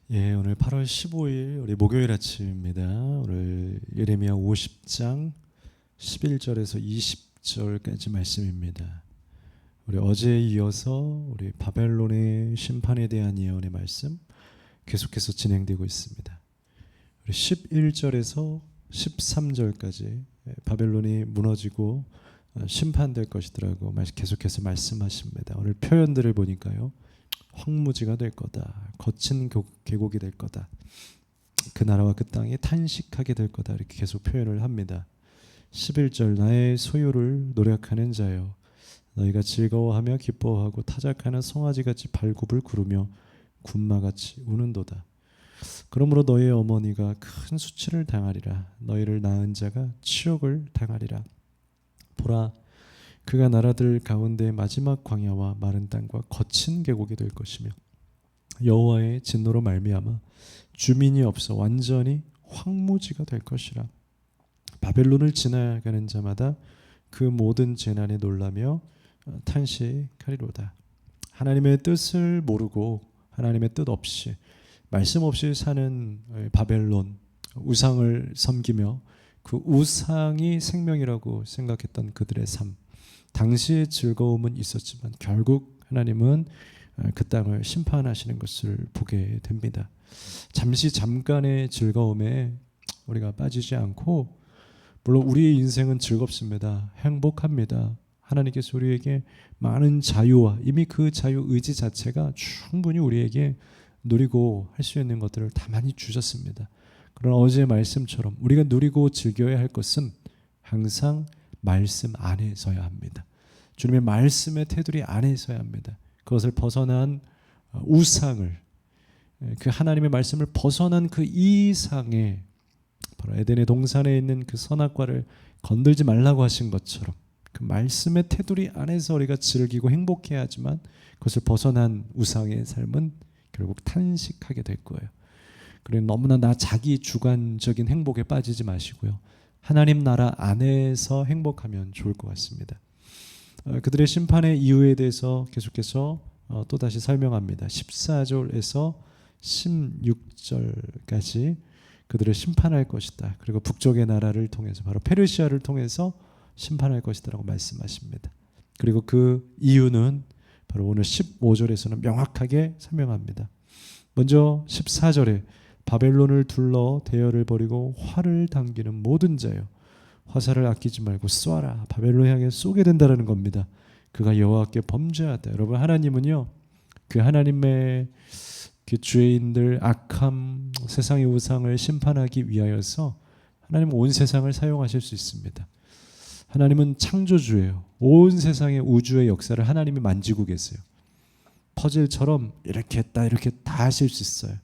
오늘 8월 15일 우리 목요일 아침입니다. 오늘 예레미야 50장 11절에서 20절까지 말씀입니다. 우리 어제에 이어서 우리 바벨론의 심판에 대한 예언의 말씀 계속해서 진행되고 있습니다. 우리 11절에서 13절까지 바벨론이 무너지고 심판될 것이더라고 계속해서 말씀하십니다. 오늘 표현들을 보니까요. 황무지가 될 거다. 거친 계곡이 될 거다. 그 나라와 그 땅이 탄식하게 될 거다. 이렇게 계속 표현을 합니다. 11절 나의 소유를 노력하는 자여 너희가 즐거워하며 기뻐하고 타작하는 송아지같이 발굽을 구르며 군마같이 우는도다. 그러므로 너희의 어머니가 큰 수치를 당하리라. 너희를 낳은 자가 치욕을 당하리라. 보라 그가 나라들 가운데 마지막 광야와 마른 땅과 거친 계곡이 될 것이며 여호와의 진노로 말미암아 주민이 없어 완전히 황무지가 될 것이라. 바벨론을 지나가는 자마다 그 모든 재난에 놀라며 탄식하리로다. 하나님의 뜻을 모르고 하나님의 뜻 없이 말씀 없이 사는 바벨론, 우상을 섬기며 그 우상이 생명이라고 생각했던 그들의 삶, 당시의 즐거움은 있었지만 결국 하나님은 그 땅을 심판하시는 것을 보게 됩니다. 잠깐의 즐거움에 우리가 빠지지 않고, 물론 우리의 인생은 즐겁습니다. 행복합니다. 하나님께서 우리에게 많은 자유와 이미 그 자유 의지 자체가 충분히 우리에게 누리고 할 수 있는 것들을 다 많이 주셨습니다. 그러나 어제의 말씀처럼 우리가 누리고 즐겨야 할 것은 항상 말씀 안에서야 합니다. 주님의 말씀의 테두리 안에서야 합니다. 그것을 벗어난 우상을, 그 하나님의 말씀을 벗어난 그 이상의, 바로 에덴의 동산에 있는 그 선악과를 건들지 말라고 하신 것처럼 그 말씀의 테두리 안에서 우리가 즐기고 행복해야 하지만 그것을 벗어난 우상의 삶은 결국 탄식하게 될 거예요. 그래 너무나 자기 주관적인 행복에 빠지지 마시고요. 하나님 나라 안에서 행복하면 좋을 것 같습니다. 그들의 심판의 이유에 대해서 계속해서 또다시 설명합니다. 14절에서 16절까지 그들을 심판할 것이다. 그리고 북쪽의 나라를 통해서 바로 페르시아를 통해서 심판할 것이다라고 말씀하십니다. 그리고 그 이유는 바로 오늘 15절에서는 명확하게 설명합니다. 먼저 14절에 바벨론을 둘러 대열을 벌이고 활을 당기는 모든 자여 화살을 아끼지 말고 쏴라. 바벨론 향해 쏘게 된다라는 겁니다. 그가 여호와께 범죄하다. 여러분 하나님은요. 그 하나님의 그 죄인들 악함 세상의 우상을 심판하기 위하여서 하나님은 온 세상을 사용하실 수 있습니다. 하나님은 창조주예요. 온 세상의 우주의 역사를 하나님이 만지고 계세요. 퍼즐처럼 이렇게 했다 이렇게 다 하실 수 있어요.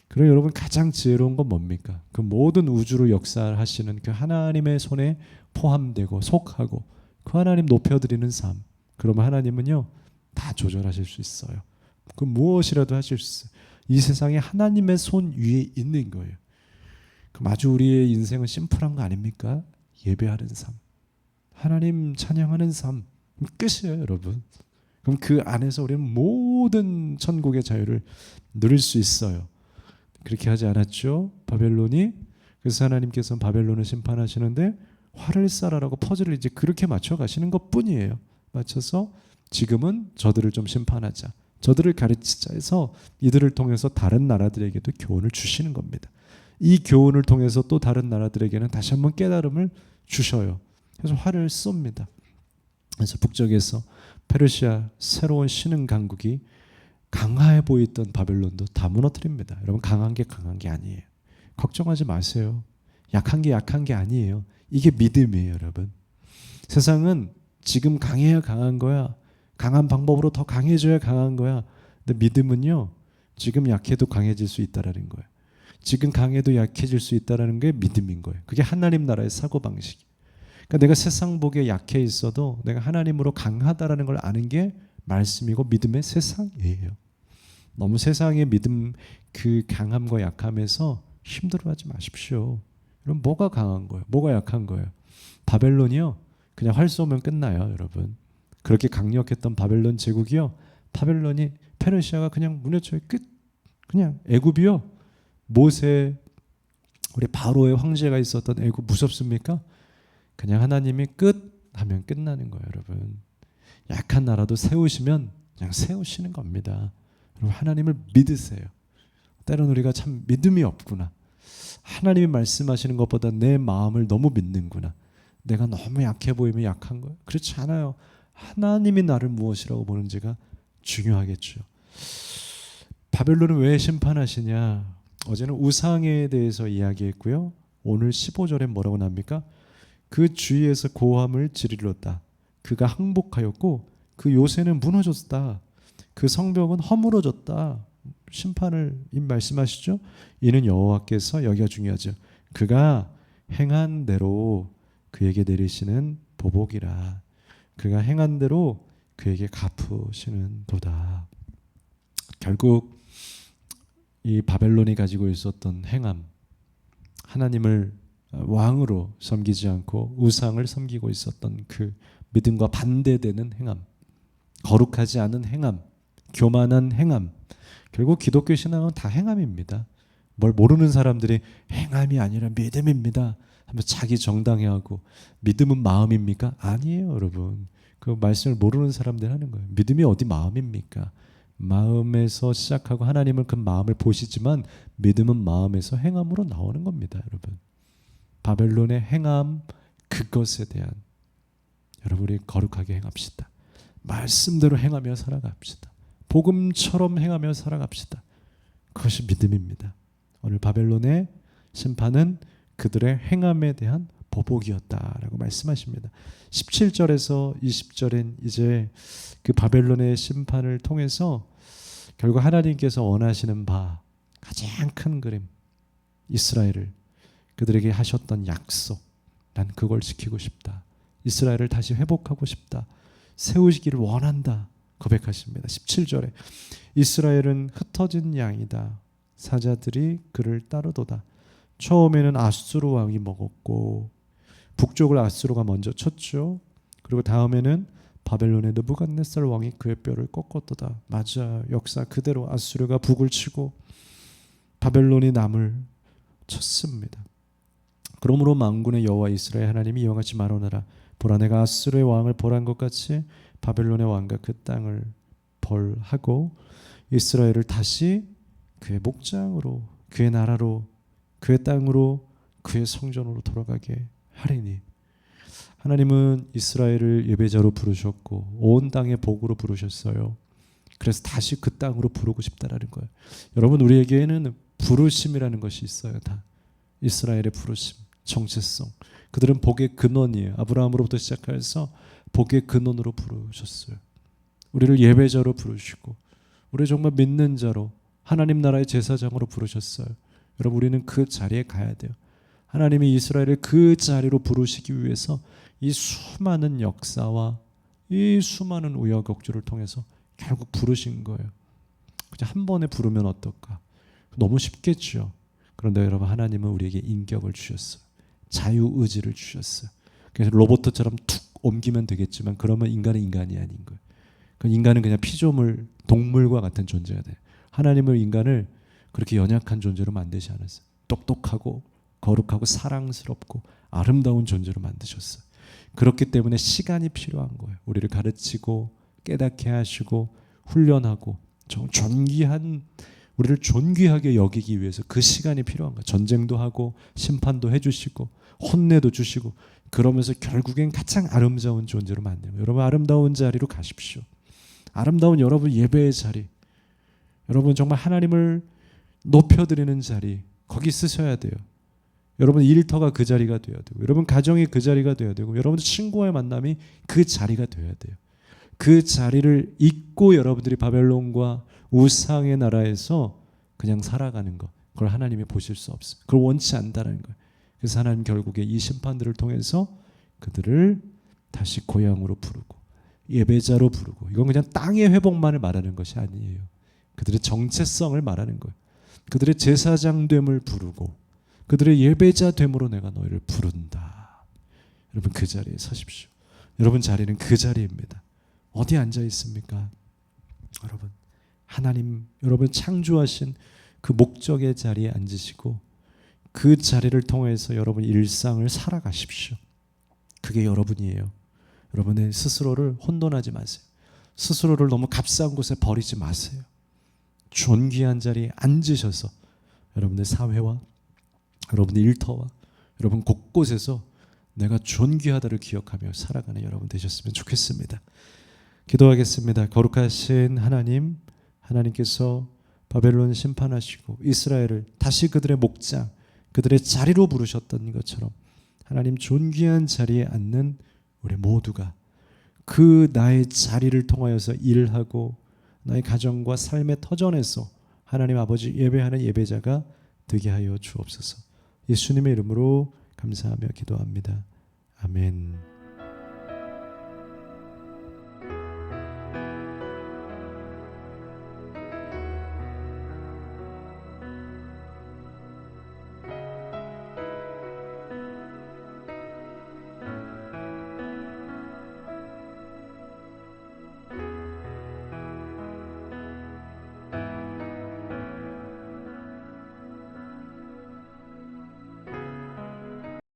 그리고 여러분 가장 지혜로운 건 뭡니까? 그 모든 우주를 역사하시는 그 하나님의 손에 포함되고 속하고 그 하나님 높여드리는 삶. 그러면 하나님은요 다 조절하실 수 있어요. 그 무엇이라도 하실 수 있어요. 이 세상에 하나님의 손 위에 있는 거예요. 그럼 아주 우리의 인생은 심플한 거 아닙니까? 예배하는 삶, 하나님 찬양하는 삶 끝이에요, 여러분. 그럼 그 안에서 우리는 모든 천국의 자유를 누릴 수 있어요. 그렇게 하지 않았죠? 바벨론이. 그래서 하나님께서는 바벨론을 심판하시는데 활을 쏴라라고 퍼즐을 이제 그렇게 맞춰 가시는 것뿐이에요. 맞춰서 지금은 저들을 좀 심판하자, 저들을 가르치자 해서 이들을 통해서 다른 나라들에게도 교훈을 주시는 겁니다. 이 교훈을 통해서 또 다른 나라들에게는 다시 한번 깨달음을 주셔요. 그래서 활을 쏩니다. 그래서 북쪽에서 페르시아 새로운 신흥 강국이 강화해 보였던 바벨론도 다 무너뜨립니다. 여러분 강한 게 아니에요. 걱정하지 마세요. 약한 게 아니에요. 이게 믿음이에요, 여러분. 세상은 지금 강해야 강한 거야. 강한 방법으로 더 강해져야 강한 거야. 근데 믿음은요. 지금 약해도 강해질 수 있다라는 거예요. 지금 강해도 약해질 수 있다라는 게 믿음인 거예요. 그게 하나님 나라의 사고방식. 그러니까 내가 세상 보기에 약해 있어도 내가 하나님으로 강하다라는 걸 아는 게 말씀이고 믿음의 세상이에요. 너무 세상의 믿음 그 강함과 약함에서 힘들어하지 마십시오. 그럼 뭐가 강한 거예요? 뭐가 약한 거예요? 바벨론이요. 그냥 활 쏘면 끝나요, 여러분. 그렇게 강력했던 바벨론 제국이요. 바벨론이 페르시아가 그냥 무너져요. 끝. 그냥 애굽이요. 모세 우리 바로의 황제가 있었던 애굽 무섭습니까? 그냥 하나님이 끝 하면 끝나는 거예요, 여러분. 약한 나라도 세우시면 그냥 세우시는 겁니다. 여러분 하나님을 믿으세요. 때로는 우리가 참 믿음이 없구나. 하나님이 말씀하시는 것보다 내 마음을 너무 믿는구나. 내가 너무 약해 보이면 약한 거예요. 그렇지 않아요. 하나님이 나를 무엇이라고 보는지가 중요하겠죠. 바벨론은 왜 심판하시냐? 어제는 우상에 대해서 이야기했고요. 오늘 15절에 뭐라고 납니까? 그 주위에서 고함을 지르렀다. 그가 항복하였고 그 요새는 무너졌다. 그 성벽은 허물어졌다. 심판을 말씀하시죠. 이는 여호와께서, 여기가 중요하죠. 그가 행한 대로 그에게 내리시는 보복이라. 그가 행한 대로 그에게 갚으시는 도다. 결국 이 바벨론이 가지고 있었던 행함, 하나님을 왕으로 섬기지 않고 우상을 섬기고 있었던 그 믿음과 반대되는 행함, 거룩하지 않은 행함, 교만한 행함, 결국 기독교 신앙은 다 행함입니다. 뭘 모르는 사람들이 행함이 아니라 믿음입니다 하면 자기 정당해하고, 믿음은 마음입니까? 아니에요, 여러분. 그 말씀을 모르는 사람들 하는 거예요. 믿음이 어디 마음입니까? 마음에서 시작하고 하나님은 그 마음을 보시지만 믿음은 마음에서 행함으로 나오는 겁니다, 여러분. 바벨론의 행함, 그것에 대한, 여러분 우리 거룩하게 행합시다. 말씀대로 행하며 살아갑시다. 복음처럼 행하며 살아갑시다. 그것이 믿음입니다. 오늘 바벨론의 심판은 그들의 행함에 대한 보복이었다라고 말씀하십니다. 17절에서 20절엔 이제 그 바벨론의 심판을 통해서 결국 하나님께서 원하시는 바, 가장 큰 그림, 이스라엘을, 그들에게 하셨던 약속, 난 그걸 지키고 싶다. 이스라엘을 다시 회복하고 싶다. 세우시기를 원한다. 고백하십니다. 17절에 이스라엘은 흩어진 양이다. 사자들이 그를 따르도다. 처음에는 아수르 왕이 먹었고 북쪽을 아수르가 먼저 쳤죠. 그리고 다음에는 바벨론의 느부갓네살 왕이 그의 뼈를 꺾었도다. 맞아, 역사 그대로 아수르가 북을 치고 바벨론이 남을 쳤습니다. 그러므로 만군의 여호와 이스라엘 하나님이 이와 같이 말하노라. 보라, 내가 아수르의 왕을 벌한 것 같이 바벨론의 왕과 그 땅을 벌하고 이스라엘을 다시 그의 목장으로, 그의 나라로, 그의 땅으로, 그의 성전으로 돌아가게 하리니. 하나님은 이스라엘을 예배자로 부르셨고 온 땅의 복으로 부르셨어요. 그래서 다시 그 땅으로 부르고 싶다라는 거예요. 여러분, 우리에게는 부르심이라는 것이 있어요. 다 이스라엘의 부르심, 정체성. 그들은 복의 근원이에요. 아브라함으로부터 시작해서 복의 근원으로 부르셨어요. 우리를 예배자로 부르시고 우리 정말 믿는 자로 하나님 나라의 제사장으로 부르셨어요. 여러분, 우리는 그 자리에 가야 돼요. 하나님이 이스라엘을 그 자리로 부르시기 위해서 이 수많은 역사와 이 수많은 우여곡절을 통해서 결국 부르신 거예요. 그냥 한 번에 부르면 어떨까? 너무 쉽겠죠. 그런데 여러분, 하나님은 우리에게 인격을 주셨어요. 자유의지를 주셨어요. 그래서 로봇처럼 툭 옮기면 되겠지만 그러면 인간은 인간이 아닌 거예요. 인간은 그냥 피조물, 동물과 같은 존재가 돼요. 하나님은 인간을 그렇게 연약한 존재로 만드지 않았어요. 똑똑하고 거룩하고 사랑스럽고 아름다운 존재로 만드셨어요. 그렇기 때문에 시간이 필요한 거예요. 우리를 가르치고 깨닫게 하시고 훈련하고 존귀한, 우리를 존귀하게 여기기 위해서 그 시간이 필요한 거예요. 전쟁도 하고 심판도 해주시고 혼내도 주시고, 그러면서 결국엔 가장 아름다운 존재로 만드는 거예요. 여러분, 아름다운 자리로 가십시오. 아름다운 여러분 예배의 자리, 여러분 정말 하나님을 높여드리는 자리, 거기 쓰셔야 돼요. 여러분 일터가 그 자리가 되어야 되고, 여러분 가정이 그 자리가 되어야 되고, 여러분 친구와의 만남이 그 자리가 되어야 돼요. 그 자리를 잊고 여러분들이 바벨론과 우상의 나라에서 그냥 살아가는 것, 그걸 하나님이 보실 수 없어요. 그걸 원치 않다는 거예요. 그래서 하나님 결국에 이 심판들을 통해서 그들을 다시 고향으로 부르고 예배자로 부르고, 이건 그냥 땅의 회복만을 말하는 것이 아니에요. 그들의 정체성을 말하는 거예요. 그들의 제사장됨을 부르고 그들의 예배자됨으로 내가 너희를 부른다. 여러분, 그 자리에 서십시오. 여러분 자리는 그 자리입니다. 어디 앉아 있습니까? 여러분, 하나님, 여러분 창조하신 그 목적의 자리에 앉으시고 그 자리를 통해서 여러분 일상을 살아가십시오. 그게 여러분이에요. 여러분의 스스로를 혼돈하지 마세요. 스스로를 너무 값싼 곳에 버리지 마세요. 존귀한 자리에 앉으셔서 여러분의 사회와 여러분의 일터와 여러분 곳곳에서 내가 존귀하다를 기억하며 살아가는 여러분 되셨으면 좋겠습니다. 기도하겠습니다. 거룩하신 하나님, 하나님께서 바벨론 심판하시고 이스라엘을 다시 그들의 목장, 그들의 자리로 부르셨던 것처럼 하나님 존귀한 자리에 앉는 우리 모두가 그 나의 자리를 통하여서 일하고 나의 가정과 삶의 터전에서 하나님 아버지 예배하는 예배자가 되게 하여 주옵소서. 예수님의 이름으로 감사하며 기도합니다. 아멘.